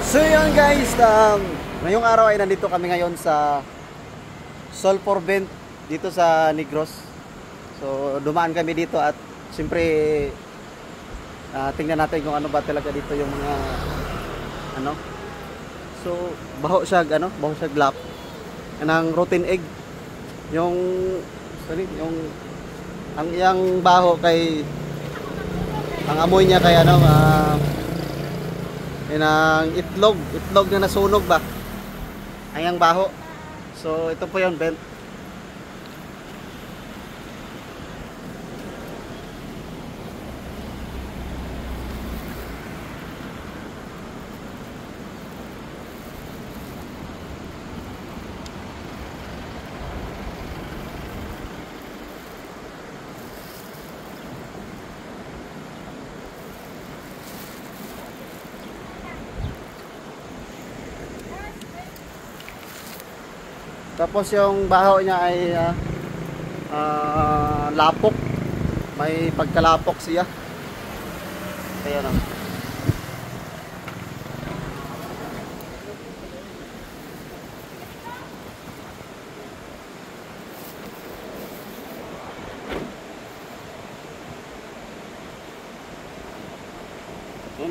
So yun guys, ngayong araw ay nandito kami ngayon sa Sulphur Vent dito sa Negros. So dumaan kami dito at siyempre tingnan natin kung ano ba talaga dito yung mga ano. So baho siya glap. Anang rotten egg. Yung ang iyang baho kay ang amoy niya kay ang itlog na nasunog ba ayang baho. So ito po yung vent. Tapos yung baho niya ay lapok. May pagkalapok siya. Ayan o.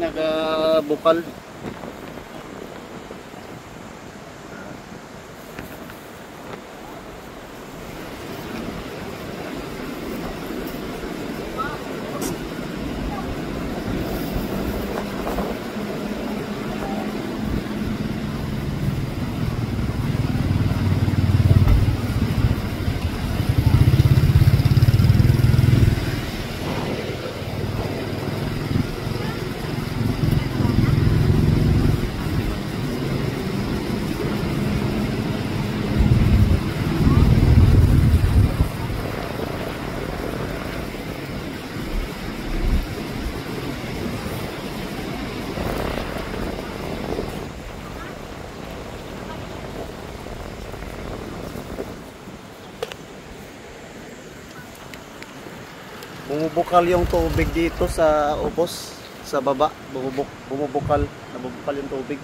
Nagbukal. Bumubukal yung tubig dito sa ubos, sa baba. Bumubukal yung tubig.